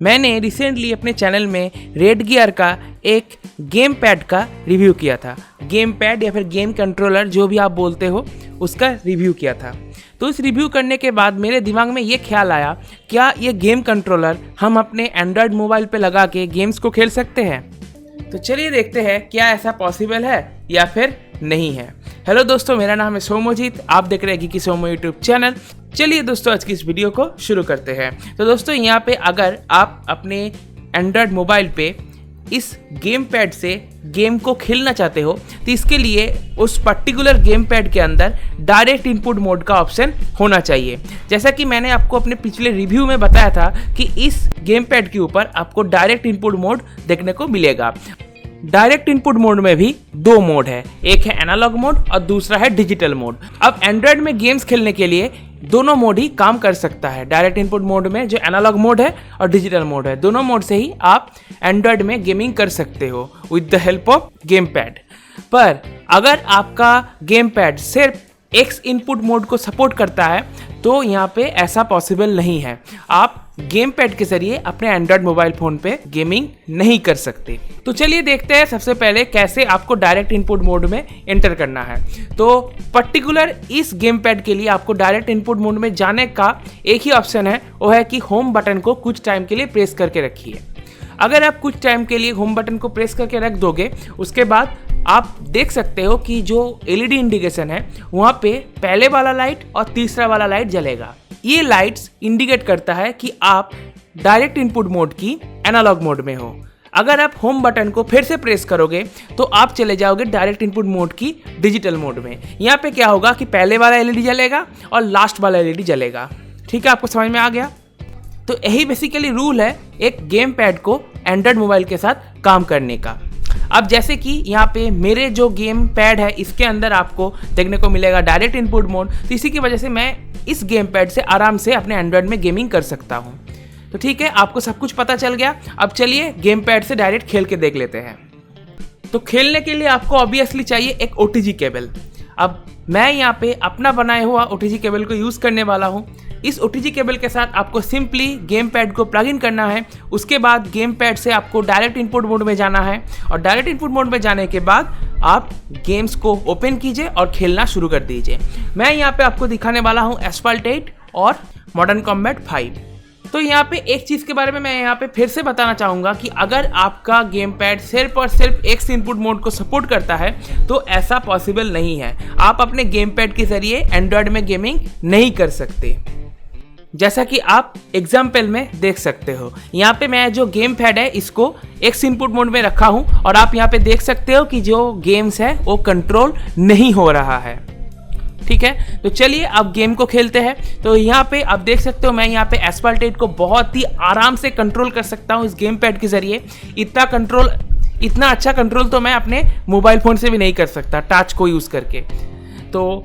मैंने रिसेंटली अपने चैनल में रेड गियर का एक गेम पैड का रिव्यू किया था। गेम पैड या फिर गेम कंट्रोलर जो भी आप बोलते हो, उसका रिव्यू किया था। तो इस रिव्यू करने के बाद मेरे दिमाग में ये ख्याल आया, क्या ये गेम कंट्रोलर हम अपने एंड्रॉयड मोबाइल पे लगा के गेम्स को खेल सकते हैं? तो चलिए देखते हैं क्या ऐसा पॉसिबल है या फिर नहीं है। हेलो दोस्तों, मेरा नाम है सोमोजीत, आप देख रहे हैं कि सोमो यूट्यूब चैनल। चलिए दोस्तों, आज की इस वीडियो को शुरू करते हैं। तो दोस्तों, यहाँ पे अगर आप अपने एंड्रॉयड मोबाइल पे इस गेम पैड से गेम को खेलना चाहते हो तो इसके लिए उस पर्टिकुलर गेम पैड के अंदर डायरेक्ट इनपुट मोड का ऑप्शन होना चाहिए। जैसा कि मैंने आपको अपने पिछले रिव्यू में बताया था कि इस गेम पैड के ऊपर आपको डायरेक्ट इनपुट मोड देखने को मिलेगा। डायरेक्ट इनपुट मोड में भी दो मोड है, एक है एनालॉग मोड और दूसरा है डिजिटल मोड। अब एंड्रॉयड में गेम्स खेलने के लिए दोनों मोड ही काम कर सकता है। डायरेक्ट इनपुट मोड में जो एनालॉग मोड है और डिजिटल मोड है, दोनों मोड से ही आप एंड्रॉयड में गेमिंग कर सकते हो with the help of game pad. पर अगर आपका गेम पैड सिर्फ एक्स इनपुट मोड को सपोर्ट करता है तो यहाँ पे ऐसा पॉसिबल नहीं है। आप गेम पैड के जरिए अपने एंड्रॉयड मोबाइल फ़ोन पे गेमिंग नहीं कर सकते। तो चलिए देखते हैं सबसे पहले कैसे आपको डायरेक्ट इनपुट मोड में एंटर करना है। तो पर्टिकुलर इस गेम पैड के लिए आपको डायरेक्ट इनपुट मोड में जाने का एक ही ऑप्शन है, वो है कि होम बटन को कुछ टाइम के लिए प्रेस करके रखिए। अगर आप कुछ टाइम के लिए होम बटन को प्रेस करके रख दोगे, उसके बाद आप देख सकते हो कि जो एलईडी इंडिकेशन है वहाँ पे पहले वाला लाइट और तीसरा वाला लाइट जलेगा। ये लाइट्स इंडिकेट करता है कि आप डायरेक्ट इनपुट मोड की एनालॉग मोड में हो। अगर आप होम बटन को फिर से प्रेस करोगे तो आप चले जाओगे डायरेक्ट इनपुट मोड की डिजिटल मोड में। यहाँ पे क्या होगा कि पहले वाला एलईडी जलेगा और लास्ट वाला एलईडी जलेगा। ठीक है, आपको समझ में आ गया? तो यही बेसिकली रूल है एक गेम पैड को एंड्रॉयड मोबाइल के साथ काम करने का। अब जैसे कि यहाँ पे मेरे जो गेम पैड है इसके अंदर आपको देखने को मिलेगा डायरेक्ट इनपुट मोड, तो इसी की वजह से मैं इस गेम पैड से आराम से अपने एंड्रॉयड में गेमिंग कर सकता हूँ। तो ठीक है, आपको सब कुछ पता चल गया। अब चलिए गेम पैड से डायरेक्ट खेल के देख लेते हैं। तो खेलने के लिए आपको ऑब्वियसली चाहिए एक ओटीजी केबल। अब मैं यहाँ पे अपना बनाया हुआ ओटीजी केबल को यूज़ करने वाला हूँ। इस ओटीजी केबल के साथ आपको सिंपली गेम पैड को प्लग इन करना है। उसके बाद गेम पैड से आपको डायरेक्ट इनपुट मोड में जाना है और डायरेक्ट इनपुट मोड में जाने के बाद आप गेम्स को ओपन कीजिए और खेलना शुरू कर दीजिए। मैं यहाँ पे आपको दिखाने वाला हूँ एस्फाल्ट 8 और मॉडर्न कॉम्बैट 5। तो यहाँ पे एक चीज़ के बारे में मैं यहाँ पे फिर से बताना चाहूँगा कि अगर आपका गेम पैड सिर्फ और सिर्फ एक्स इनपुट मोड को सपोर्ट करता है तो ऐसा पॉसिबल नहीं है। आप अपने गेम पैड के ज़रिए एंड्रॉयड में गेमिंग नहीं कर सकते, जैसा कि आप एग्जाम्पल में देख सकते हो। यहाँ पे मैं जो गेम पैड है इसको एक्स इनपुट मोड में रखा हूँ और आप यहाँ पे देख सकते हो कि जो गेम्स है वो कंट्रोल नहीं हो रहा है। ठीक है, तो चलिए अब गेम को खेलते हैं। तो यहाँ पे आप देख सकते हो मैं यहाँ पे एस्फाल्ट 8 को बहुत ही आराम से कंट्रोल कर सकता हूँ इस गेम पैड के जरिए। इतना अच्छा कंट्रोल तो मैं अपने मोबाइल फ़ोन से भी नहीं कर सकता टच को यूज़ करके। तो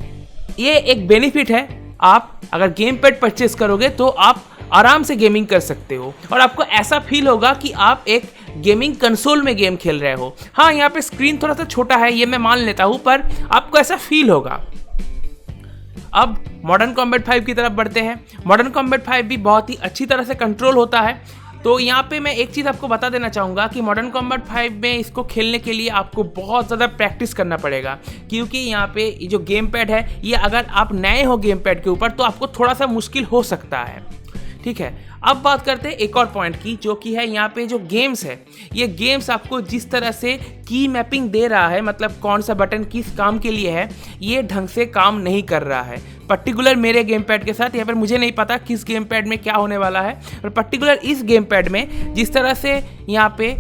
ये एक बेनिफिट है, आप अगर गेम पैड परचेस करोगे तो आप आराम से गेमिंग कर सकते हो और आपको ऐसा फील होगा कि आप एक गेमिंग कंसोल में गेम खेल रहे हो। हाँ, यहाँ पे स्क्रीन थोड़ा सा छोटा है, ये मैं मान लेता हूँ, पर आपको ऐसा फील होगा। अब मॉडर्न कॉम्बैट 5 की तरफ बढ़ते हैं। मॉडर्न कॉम्बैट 5 भी बहुत ही अच्छी तरह से कंट्रोल होता है। तो यहाँ पे मैं एक चीज़ आपको बता देना चाहूँगा कि मॉडर्न कॉम्बैट 5 में इसको खेलने के लिए आपको बहुत ज़्यादा प्रैक्टिस करना पड़ेगा, क्योंकि यहाँ पे ये जो गेम पैड है ये अगर आप नए हो गेम पैड के ऊपर तो आपको थोड़ा सा मुश्किल हो सकता है। ठीक है, अब बात करते हैं एक और पॉइंट की, जो कि है यहाँ पे जो गेम्स है, ये गेम्स आपको जिस तरह से की मैपिंग दे रहा है, मतलब कौन सा बटन किस काम के लिए है, ये ढंग से काम नहीं कर रहा है। पर्टिकुलर मेरे गेम पैड के साथ, यहाँ पर मुझे नहीं पता किस गेम पैड में क्या होने वाला है, पर पर्टिकुलर इस गेम पैड में जिस तरह से यहाँ पे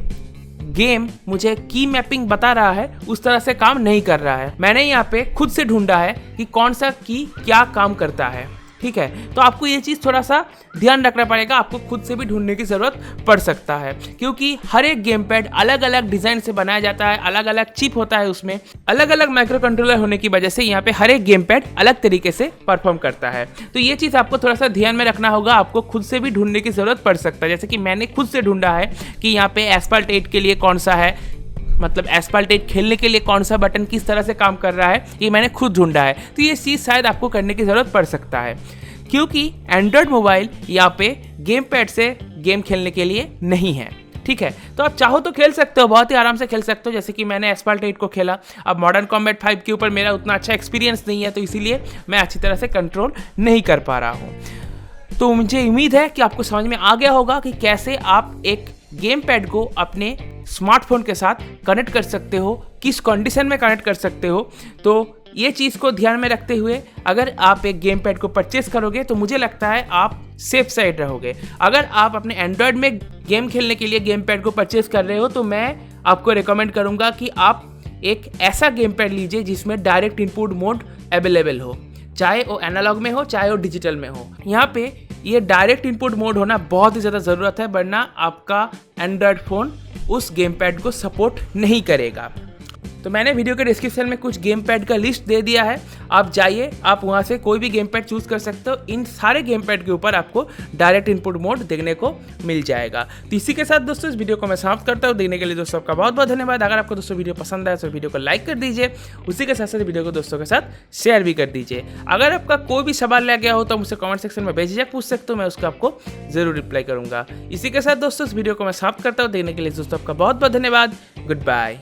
गेम मुझे की मैपिंग बता रहा है उस तरह से काम नहीं कर रहा है। मैंने यहाँ पे खुद से ढूंढा है कि कौन सा की क्या काम करता है। ठीक है, तो आपको ये चीज़ थोड़ा सा ध्यान रखना पड़ेगा, आपको खुद से भी ढूंढने की ज़रूरत पड़ सकता है, क्योंकि हर एक गेम पैड अलग अलग डिज़ाइन से बनाया जाता है, अलग अलग चिप होता है, उसमें अलग अलग माइक्रो कंट्रोलर होने की वजह से यहाँ पे हर एक गेम पैड अलग तरीके से परफॉर्म करता है। तो ये चीज़ आपको थोड़ा सा ध्यान में रखना होगा, आपको खुद से भी ढूंढने की ज़रूरत पड़ सकता है। जैसे कि मैंने खुद से ढूंढा है कि यहाँ पे एस्फाल्ट 8 के लिए कौन सा है, मतलब एस्फाल्ट 8 खेलने के लिए कौन सा बटन किस तरह से काम कर रहा है, ये मैंने खुद ढूंढा है। तो ये चीज़ शायद आपको करने की ज़रूरत पड़ सकता है। क्योंकि एंड्रॉयड मोबाइल यहाँ पे गेम पैड से गेम खेलने के लिए नहीं है। ठीक है, तो आप चाहो तो खेल सकते हो, बहुत ही आराम से खेल सकते हो, जैसे कि मैंने एस्फाल्ट 8 को खेला। अब मॉडर्न कॉम्बैट 5 के ऊपर मेरा उतना अच्छा एक्सपीरियंस नहीं है, तो इसीलिए मैं अच्छी तरह से कंट्रोल नहीं कर पा रहा हूँ। तो मुझे उम्मीद है कि आपको समझ में आ गया होगा कि कैसे आप एक गेम पैड को अपने स्मार्टफोन के साथ कनेक्ट कर सकते हो, किस कंडीशन में कनेक्ट कर सकते हो। तो ये चीज़ को ध्यान में रखते हुए अगर आप एक गेम पैड को परचेस करोगे तो मुझे लगता है आप सेफ साइड रहोगे। अगर आप अपने एंड्रॉयड में गेम खेलने के लिए गेम पैड को परचेस कर रहे हो तो मैं आपको रिकमेंड करूँगा कि आप एक ऐसा गेम पैड लीजिए जिसमें डायरेक्ट इनपुट मोड अवेलेबल हो, चाहे वो एनालॉग में हो चाहे वो डिजिटल में हो। यहाँ पे ये डायरेक्ट इनपुट मोड होना बहुत ही ज़्यादा ज़रूरत है, वरना आपका एंड्रॉयड फ़ोन उस गेम पैड को सपोर्ट नहीं करेगा। तो मैंने वीडियो के डिस्क्रिप्शन में कुछ गेम पैड का लिस्ट दे दिया है, आप जाइए, आप वहाँ से कोई भी गेम पैड चूज़ कर सकते हो। इन सारे गेम पैड के ऊपर आपको डायरेक्ट इनपुट मोड देखने को मिल जाएगा। तो इसी के साथ दोस्तों इस वीडियो को मैं समाप्त करता हूँ। देखने के लिए दोस्तों आपका बहुत बहुत धन्यवाद। अगर आपको दोस्तों वीडियो पसंद आए तो वीडियो को लाइक कर दीजिए, उसी के साथ साथ वीडियो को दोस्तों के साथ शेयर भी कर दीजिए। अगर आपका कोई भी सवाल रह गया हो तो मुझसे कमेंट सेक्शन में बेझिझक पूछ सकते हो, मैं उसका आपको जरूर रिप्लाई करूँगा। इसी के साथ दोस्तों इस वीडियो को मैं समाप्त करता हूँ। देखने के लिए दोस्तों आपका बहुत बहुत धन्यवाद। Good bye.